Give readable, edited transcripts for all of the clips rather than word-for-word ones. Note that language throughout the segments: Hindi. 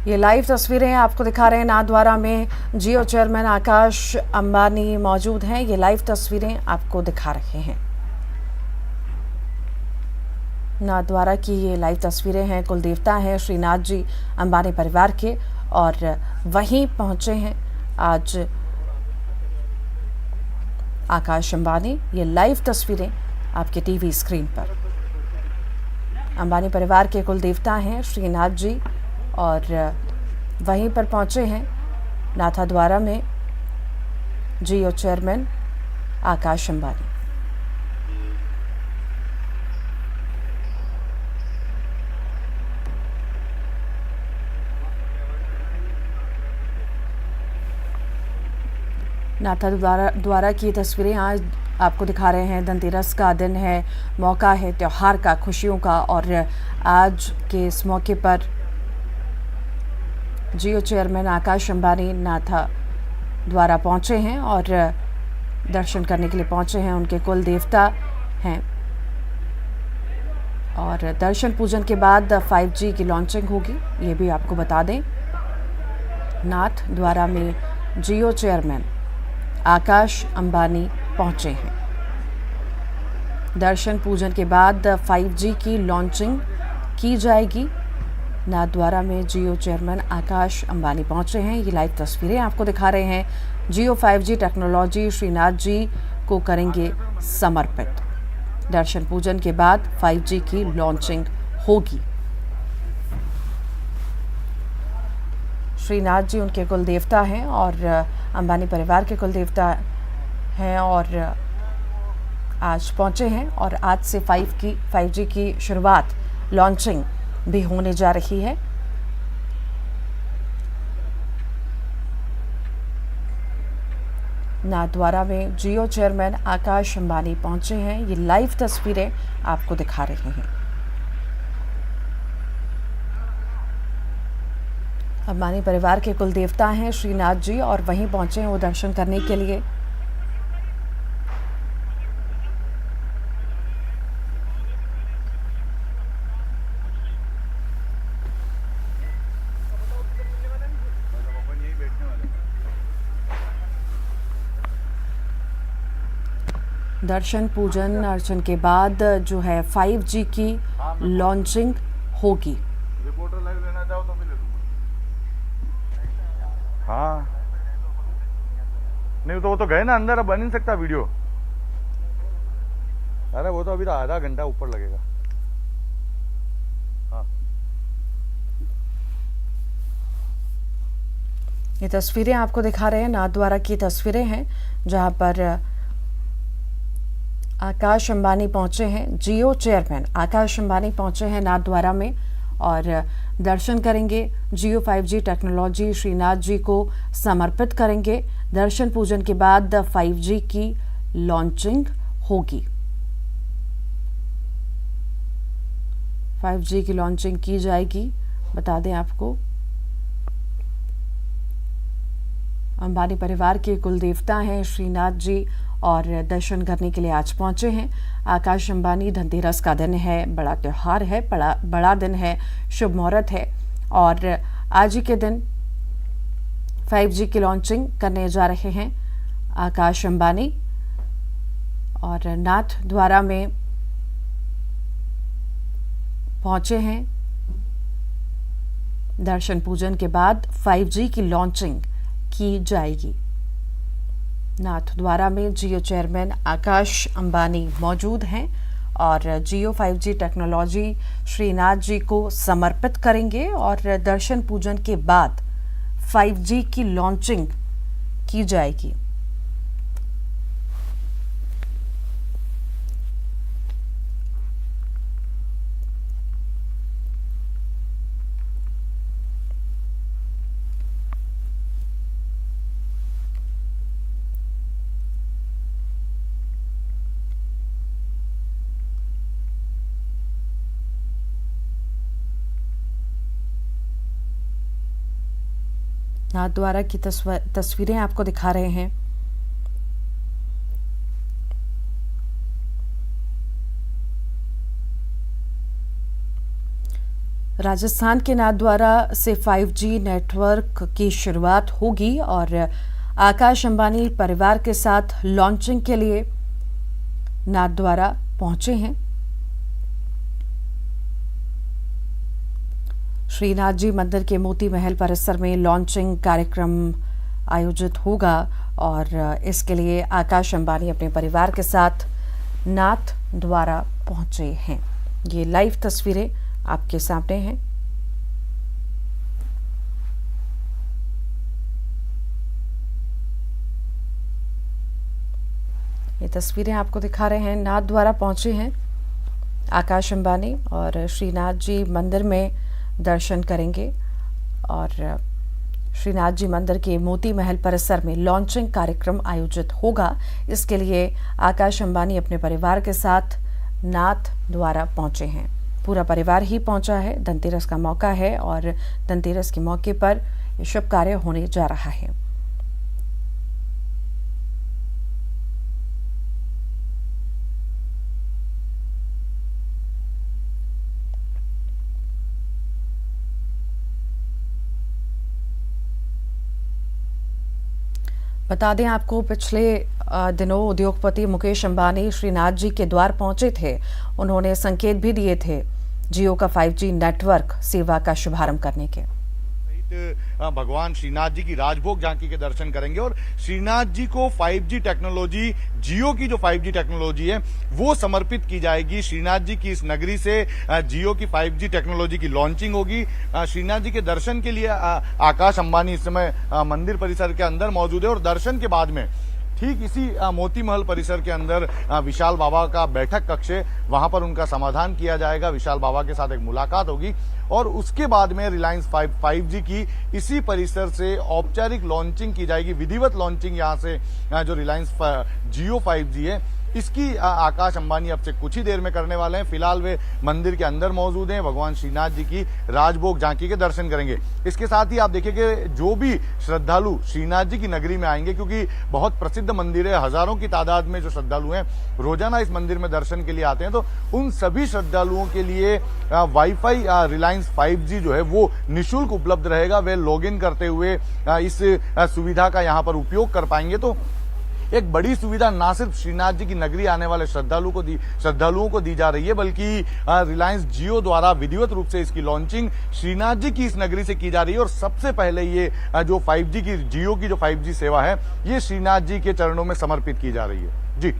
ये लाइव तस्वीरें आपको दिखा रहे हैं नाथद्वारा में जियो चेयरमैन आकाश अंबानी मौजूद हैं। ये लाइव तस्वीरें आपको दिखा रहे हैं। नाथद्वारा की ये लाइव तस्वीरें हैं। कुलदेवता हैं श्रीनाथ जी अंबानी परिवार के और वहीं पहुंचे हैं आज आकाश अंबानी। ये लाइव तस्वीरें आपके टीवी स्क्रीन पर। अंबानी परिवार के कुलदेवता हैं श्रीनाथ जी और वहीं पर पहुंचे हैं नाथद्वारा में जियो चेयरमैन आकाश अंबानी। नाथद्वारा की तस्वीरें आज आपको दिखा रहे हैं। धनतेरस का दिन है, मौका है त्योहार का, खुशियों का, और आज के इस मौके पर जियो चेयरमैन आकाश अंबानी नाथद्वारा पहुंचे हैं और दर्शन करने के लिए पहुंचे हैं। उनके कुल देवता हैं और दर्शन पूजन के बाद 5G की लॉन्चिंग होगी, ये भी आपको बता दें। नाथद्वारा में जियो चेयरमैन आकाश अंबानी पहुंचे हैं। दर्शन पूजन के बाद 5G की लॉन्चिंग की जाएगी। नाथद्वारा में जियो चेयरमैन आकाश अंबानी पहुंचे हैं। ये लाइव तस्वीरें आपको दिखा रहे हैं। जियो 5G टेक्नोलॉजी श्रीनाथ जी को करेंगे समर्पित। दर्शन पूजन के बाद 5G की लॉन्चिंग होगी। श्रीनाथ जी उनके कुलदेवता हैं और अंबानी परिवार के कुलदेवता हैं और आज पहुंचे हैं और आज से 5G की शुरुआत, लॉन्चिंग भी होने जा रही है। नाथद्वारा में जियो चेयरमैन आकाश अंबानी पहुंचे हैं। ये लाइव तस्वीरें आपको दिखा रहे हैं। अंबानी परिवार के कुलदेवता हैं श्रीनाथ जी और वहीं पहुंचे हैं वो दर्शन करने के लिए। दर्शन पूजन अर्चन के बाद जो है 5G की लॉन्चिंग होगी। रिपोर्टर लाइव लेना चाहो तो भी ले लूंगा। हाँ नहीं तो वो तो गए ना अंदर, अब बन नहीं सकता वीडियो। अरे वो तो अभी तो आधा घंटा ऊपर लगेगा। हाँ ये तस्वीरें आपको दिखा रहे हैं। नाथद्वारा की तस्वीरें हैं जहां पर आकाश अंबानी पहुंचे हैं। जियो चेयरमैन आकाश अंबानी पहुंचे हैं नाथद्वारा में और दर्शन करेंगे। जियो 5G टेक्नोलॉजी श्रीनाथ जी को समर्पित करेंगे। दर्शन पूजन के बाद 5G की लॉन्चिंग होगी। 5G की लॉन्चिंग की जाएगी, बता दें आपको। अंबानी परिवार के कुलदेवता हैं श्रीनाथ जी और दर्शन करने के लिए आज पहुंचे हैं आकाश अंबानी। धनतेरस का दिन है, बड़ा त्योहार है, बड़ा दिन है, शुभ मुहूर्त है और आज ही के दिन 5G की लॉन्चिंग करने जा रहे हैं आकाश अंबानी। और नाथद्वारा में पहुंचे हैं। दर्शन पूजन के बाद 5G की लॉन्चिंग की जाएगी। नाथद्वारा में जियो चेयरमैन आकाश अंबानी मौजूद हैं और जियो 5G टेक्नोलॉजी श्रीनाथ जी को समर्पित करेंगे और दर्शन पूजन के बाद 5G की लॉन्चिंग की जाएगी। नाथद्वारा की तस्वीरें आपको दिखा रहे हैं। राजस्थान के नाथद्वारा से 5G नेटवर्क की शुरुआत होगी और आकाश अंबानी परिवार के साथ लॉन्चिंग के लिए नाथद्वारा पहुंचे हैं। श्रीनाथ जी मंदिर के मोती महल परिसर में लॉन्चिंग कार्यक्रम आयोजित होगा और इसके लिए आकाश अंबानी अपने परिवार के साथ नाथद्वारा पहुंचे हैं। ये लाइव तस्वीरें आपके सामने हैं। ये तस्वीरें आपको दिखा रहे हैं। नाथद्वारा पहुंचे हैं आकाश अंबानी और श्रीनाथ जी मंदिर में दर्शन करेंगे और श्रीनाथ जी मंदिर के मोती महल परिसर में लॉन्चिंग कार्यक्रम आयोजित होगा। इसके लिए आकाश अंबानी अपने परिवार के साथ नाथद्वारा पहुंचे हैं। पूरा परिवार ही पहुंचा है। धनतेरस का मौका है और धनतेरस के मौके पर यह शुभ कार्य होने जा रहा है। बता दें आपको, पिछले दिनों उद्योगपति मुकेश अंबानी श्रीनाथ जी के द्वार पहुंचे थे। उन्होंने संकेत भी दिए थे जियो का 5G नेटवर्क सेवा का शुभारंभ करने के। भगवान श्रीनाथ जी की राजभोग झांकी के दर्शन करेंगे और श्रीनाथ जी को 5G टेक्नोलॉजी, जियो की जो 5G टेक्नोलॉजी है वो समर्पित की जाएगी। श्रीनाथ जी की इस नगरी से जियो की 5G टेक्नोलॉजी की लॉन्चिंग होगी। श्रीनाथ जी के दर्शन के लिए आकाश अंबानी इस समय मंदिर परिसर के अंदर मौजूद है और दर्शन के बाद में ठीक इसी मोती महल परिसर के अंदर विशाल बाबा का बैठक कक्ष है, वहां पर उनका समाधान किया जाएगा। विशाल बाबा के साथ एक मुलाकात होगी और उसके बाद में रिलायंस 5G की इसी परिसर से औपचारिक लॉन्चिंग की जाएगी। विधिवत लॉन्चिंग यहां से जो रिलायंस जियो 5G है इसकी आकाश अंबानी अब से कुछ ही देर में करने वाले हैं। फिलहाल वे मंदिर के अंदर मौजूद हैं, भगवान श्रीनाथ जी की राजभोग झांकी के दर्शन करेंगे। इसके साथ ही आप देखिए कि जो भी श्रद्धालु श्रीनाथ जी की नगरी में आएंगे, क्योंकि बहुत प्रसिद्ध मंदिर है, हजारों की तादाद में जो श्रद्धालु हैं रोजाना इस मंदिर में दर्शन के लिए आते हैं, तो उन सभी श्रद्धालुओं के लिए वाईफाई रिलायंस 5G जो है वो निःशुल्क उपलब्ध रहेगा। वे लॉग इन करते हुए इस सुविधा का यहाँ पर उपयोग कर पाएंगे। तो एक बड़ी सुविधा ना सिर्फ श्रीनाथ जी की नगरी आने वाले श्रद्धालुओं को दी जा रही है, बल्कि रिलायंस जियो द्वारा विधिवत रूप से इसकी लॉन्चिंग श्रीनाथ जी की इस नगरी से की जा रही है। और सबसे पहले ये जो 5G की जियो की जो 5G सेवा है ये श्रीनाथ जी के चरणों में समर्पित की जा रही है। जी,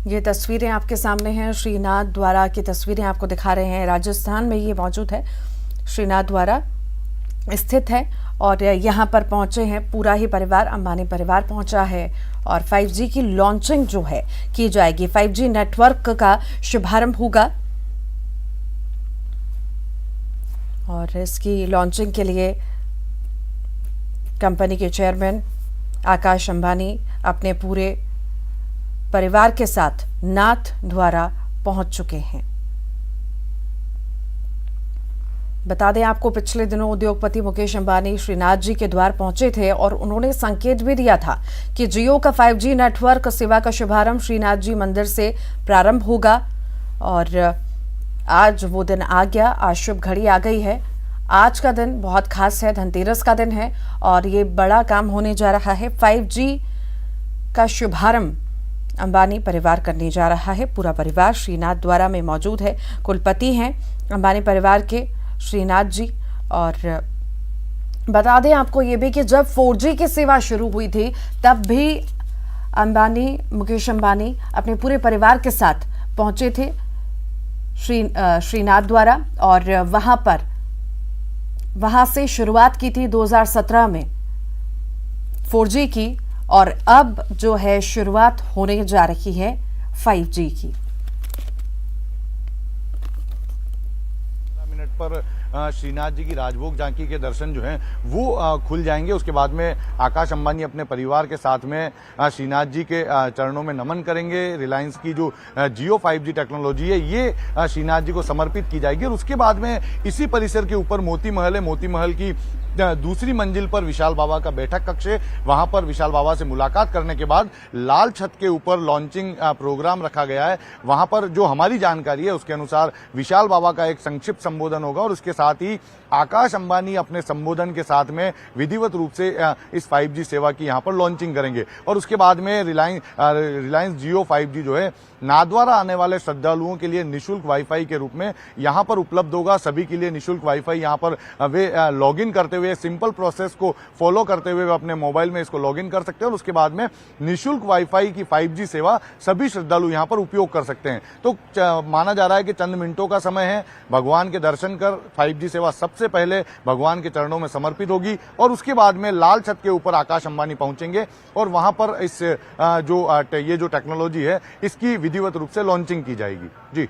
ये तस्वीरें आपके सामने हैं। श्रीनाथ द्वारा की तस्वीरें आपको दिखा रहे हैं। राजस्थान में ये मौजूद है, श्रीनाथ द्वारा स्थित है और यहाँ पर पहुंचे हैं पूरा ही परिवार, अंबानी परिवार पहुंचा है और 5G की लॉन्चिंग जो है की जाएगी। 5G नेटवर्क का शुभारंभ होगा और इसकी लॉन्चिंग के लिए कंपनी के चेयरमैन आकाश अंबानी अपने पूरे परिवार के साथ नाथद्वारा पहुंच चुके हैं। बता दें आपको, पिछले दिनों उद्योगपति मुकेश अंबानी श्रीनाथ जी के द्वार पहुंचे थे और उन्होंने संकेत भी दिया था कि जियो का 5G नेटवर्क सेवा का शुभारंभ श्रीनाथ जी मंदिर से प्रारंभ होगा और आज वो दिन आ गया। आज शुभ घड़ी आ गई है। आज का दिन बहुत खास है, धनतेरस का दिन है और ये बड़ा काम होने जा रहा है। 5G का शुभारंभ अंबानी परिवार करने जा रहा है। पूरा परिवार श्रीनाथ द्वारा में मौजूद है। कुलपति हैं अंबानी परिवार के श्रीनाथ जी। और बता दें आपको ये भी कि जब 4G की सेवा शुरू हुई थी तब भी मुकेश अंबानी अपने पूरे परिवार के साथ पहुंचे थे श्रीनाथ द्वारा और वहां से शुरुआत की थी 2017 में 4G की और अब जो है शुरुआत होने जा रही है 5G की। पर श्रीनाथ जी की राजभोग झांकी के दर्शन जो हैं वो खुल जाएंगे। उसके बाद में आकाश अंबानी अपने परिवार के साथ में श्रीनाथ जी के चरणों में नमन करेंगे। रिलायंस की जो जियो 5G टेक्नोलॉजी है ये श्रीनाथ जी को समर्पित की जाएगी और उसके बाद में इसी परिसर के ऊपर मोती महल है। मोती महल की दूसरी मंजिल पर विशाल बाबा का बैठक कक्ष है। वहां पर विशाल बाबा से मुलाकात करने के बाद लाल छत के ऊपर लॉन्चिंग प्रोग्राम रखा गया है। वहां पर जो हमारी जानकारी है उसके अनुसार विशाल बाबा का एक संक्षिप्त संबोधन होगा और उसके साथ ही आकाश अंबानी अपने संबोधन के साथ में विधिवत रूप से इस 5G सेवा की यहां पर लॉन्चिंग करेंगे और उसके बाद में रिलायंस जियो 5G जो है नाथद्वारा आने वाले श्रद्धालुओं के लिए निःशुल्क वाईफाई के रूप में यहां पर उपलब्ध होगा। सभी के लिए निःशुल्क वाईफाई यहां पर वे लॉगिन करते हुए सिंपल प्रोसेस को फॉलो करते हुए वे अपने मोबाइल में इसको लॉगिन कर सकते हैं और उसके बाद में निःशुल्क वाईफाई की 5G सेवा सभी श्रद्धालु यहां पर उपयोग कर सकते हैं। तो माना जा रहा है कि चंद मिनटों का समय है, भगवान के दर्शन कर 5G सेवा सबसे पहले भगवान के चरणों में समर्पित होगी और उसके बाद में लाल छत के ऊपर आकाश अंबानी पहुंचेंगे और वहां पर इस ये जो टेक्नोलॉजी है इसकी विधिवत रूप से लॉन्चिंग की जाएगी। जी,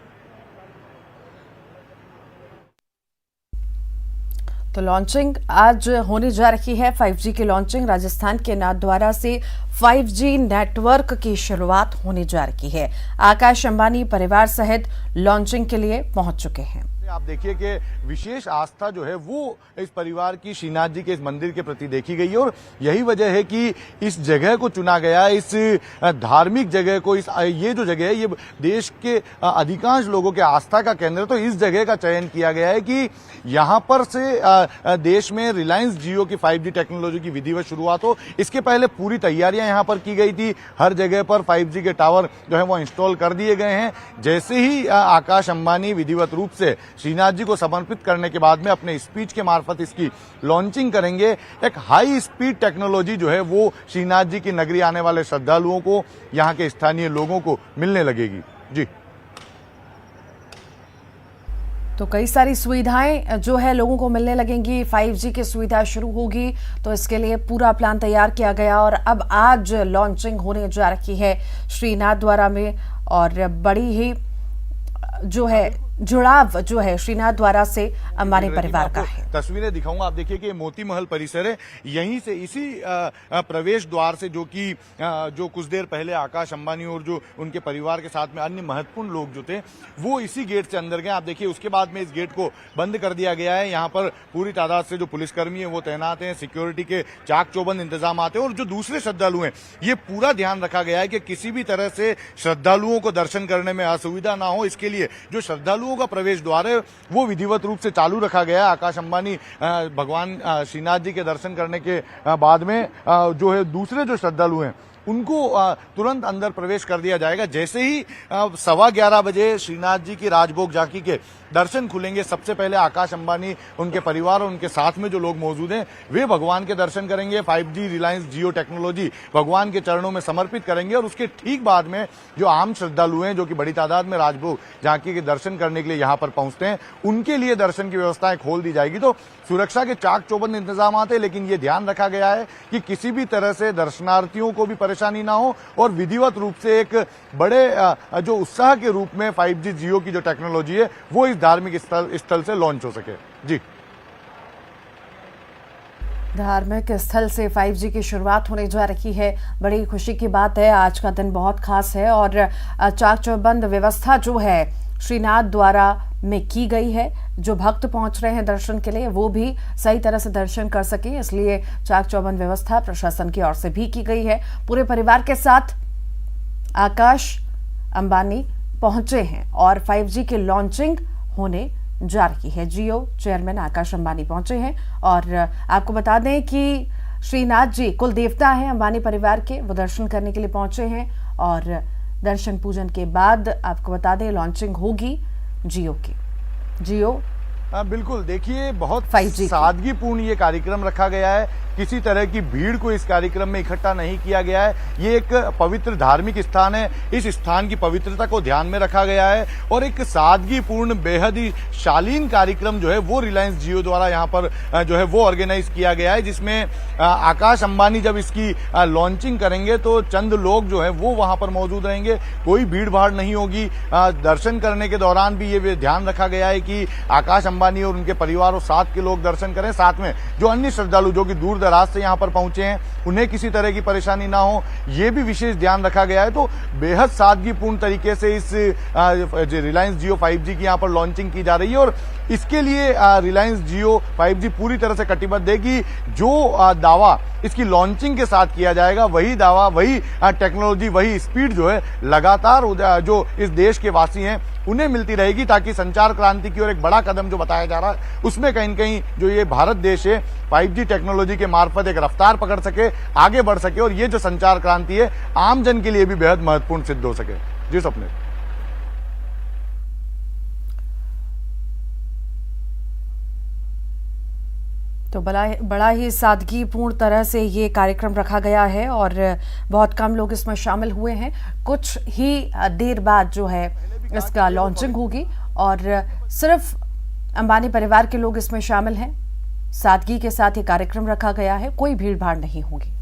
तो लॉन्चिंग आज होने जा रही है 5G की लॉन्चिंग। राजस्थान के नाथद्वारा से 5G नेटवर्क की शुरुआत होने जा रही है। आकाश अंबानी परिवार सहित लॉन्चिंग के लिए पहुंच चुके हैं। आप देखिए कि विशेष आस्था जो है वो इस परिवार की श्रीनाथ जी के इस मंदिर के प्रति देखी गई है और यही वजह है कि इस जगह को चुना गया, इस धार्मिक जगह को, ये जो जगह है ये देश के अधिकांश लोगों के आस्था का केंद्र है। तो इस जगह का चयन किया गया है कि यहां पर से देश में रिलायंस जियो की 5G टेक्नोलॉजी की विधिवत शुरुआत हो। इसके पहले पूरी तैयारियां यहां पर की गई थी, हर जगह पर 5G के टावर जो है वो इंस्टॉल कर दिए गए हैं। जैसे ही आकाश अंबानी विधिवत रूप से श्रीनाथ जी को समर्पित करने के बाद में अपने स्पीच के मार्फत इसकी लॉन्चिंग करेंगे, एक हाई स्पीड टेक्नोलॉजी जो है वो श्रीनाथ जी की नगरी आने वाले श्रद्धालुओं को, यहां के स्थानीय लोगों को मिलने लगेगी। जी, तो कई सारी सुविधाएं जो है लोगों को मिलने लगेंगी, 5G की सुविधा शुरू होगी, तो इसके लिए पूरा प्लान तैयार किया गया और अब आज लॉन्चिंग होने जा रही है श्रीनाथ द्वारा में और बड़ी ही जो है जुड़ाव जो है श्रीनाथ द्वारा से अंबानी परिवार का है। तस्वीरें दिखाऊंगा, आप देखिए कि मोती महल परिसर है, यहीं से इसी प्रवेश द्वार से जो कुछ देर पहले आकाश अंबानी और जो उनके परिवार के साथ में अन्य महत्वपूर्ण लोग जो थे वो इसी गेट से अंदर गए। आप देखिए उसके बाद में इस गेट को बंद कर दिया गया है। यहाँ पर पूरी तादाद से जो पुलिसकर्मी है वो तैनात हैं, सिक्योरिटी के चाक चौबंद इंतजाम आते हैं और जो दूसरे श्रद्धालु हैं ये पूरा ध्यान रखा गया है कि किसी भी तरह से श्रद्धालुओं को दर्शन करने में असुविधा ना हो। इसके लिए जो श्रद्धालु का प्रवेश द्वार है वो विधिवत रूप से चालू रखा गया है। आकाश अंबानी भगवान श्रीनाथ जी के दर्शन करने के बाद में जो है दूसरे जो श्रद्धालु हैं उनको तुरंत अंदर प्रवेश कर दिया जाएगा। जैसे ही 11:15 बजे श्रीनाथ जी की राजभोग झांकी के दर्शन खुलेंगे, सबसे पहले आकाश अंबानी, उनके परिवार और उनके साथ में जो लोग मौजूद हैं वे भगवान के दर्शन करेंगे। 5G रिलायंस जियो टेक्नोलॉजी भगवान के चरणों में समर्पित करेंगे और उसके ठीक बाद में जो आम श्रद्धालु हैं जो कि बड़ी तादाद में राजभोग झांकी के दर्शन करने के लिए यहाँ पर पहुंचते हैं उनके लिए दर्शन की व्यवस्थाएं खोल दी जाएगी। तो सुरक्षा के चाक चौबंद इंतजाम आते हैं, लेकिन ये ध्यान रखा गया है कि किसी भी तरह से दर्शनार्थियों को भी परेशानी ना हो और विधिवत रूप से एक बड़े जो उत्साह के रूप में 5G जियो की जो टेक्नोलॉजी है वो इस धार्मिक स्थल से लॉन्च हो सके। जी, धार्मिक स्थल से 5G की शुरुआत होने जा रही है, बड़ी खुशी की बात है। आज का दिन बहुत खास है और चाक चौबंद व्यवस्था जो है श्रीनाथ द्वारा में की गई है। जो भक्त पहुंच रहे हैं दर्शन के लिए वो भी सही तरह से दर्शन कर सके, इसलिए चाक चौबंद व्यवस्था प्रशासन की ओर से भी की गई है। पूरे परिवार के साथ आकाश अंबानी पहुंचे हैं और 5G की लॉन्चिंग होने जा रही है। जियो चेयरमैन आकाश अंबानी पहुंचे हैं और आपको बता दें कि श्रीनाथ जी कुल देवता हैं अंबानी परिवार के, वो दर्शन करने के लिए पहुंचे हैं और दर्शन पूजन के बाद आपको बता दें लॉन्चिंग होगी जियो की। जियो बिल्कुल, देखिए बहुत सादगीपूर्ण ये कार्यक्रम रखा गया है, किसी तरह की भीड़ को इस कार्यक्रम में इकट्ठा नहीं किया गया है। ये एक पवित्र धार्मिक स्थान है, इस स्थान की पवित्रता को ध्यान में रखा गया है और एक सादगीपूर्ण बेहद ही शालीन कार्यक्रम जो है वो रिलायंस जियो द्वारा यहाँ पर जो है वो ऑर्गेनाइज किया गया है, जिसमें आकाश अंबानी जब इसकी लॉन्चिंग करेंगे तो चंद लोग जो है वो वहां पर मौजूद रहेंगे, कोई भीड़ भाड़ नहीं होगी। दर्शन करने के दौरान भी ये ध्यान रखा गया है कि आकाश अंबानी और उनके परिवार और साथ के लोग दर्शन करें, साथ में जो अन्य श्रद्धालु जो कि दूर दराज से यहाँ पर पहुंचे हैं उन्हें किसी तरह की परेशानी ना हो, ये भी विशेष ध्यान रखा गया है। तो बेहद सादगीपूर्ण तरीके से इस रिलायंस जियो 5G की यहाँ पर लॉन्चिंग की जा रही है और इसके लिए रिलायंस जियो 5G पूरी तरह से कटिबद्ध है कि जो दावा इसकी लॉन्चिंग के साथ किया जाएगा वही दावा, वही टेक्नोलॉजी, वही स्पीड जो है लगातार जो इस देश के वासी हैं उन्हें मिलती रहेगी, ताकि संचार क्रांति की ओर एक बड़ा कदम जो बताया जा रहा है उसमें कहीं न कहीं जो ये भारत देश है 5G टेक्नोलॉजी के मार्फत एक रफ्तार पकड़ सके, आगे बढ़ सके और ये जो संचार क्रांति है आम जन के लिए भी बेहद महत्वपूर्ण सिद्ध हो सके। जी सपने। तो बड़ा ही सादगीपूर्ण तरह से ये कार्यक्रम रखा गया है और बहुत कम लोग इसमें शामिल हुए हैं। कुछ ही देर बाद जो है इसका लॉन्चिंग होगी और सिर्फ अंबानी परिवार के लोग इसमें शामिल हैं। सादगी के साथ ये कार्यक्रम रखा गया है, कोई भीड़ भाड़ नहीं होगी।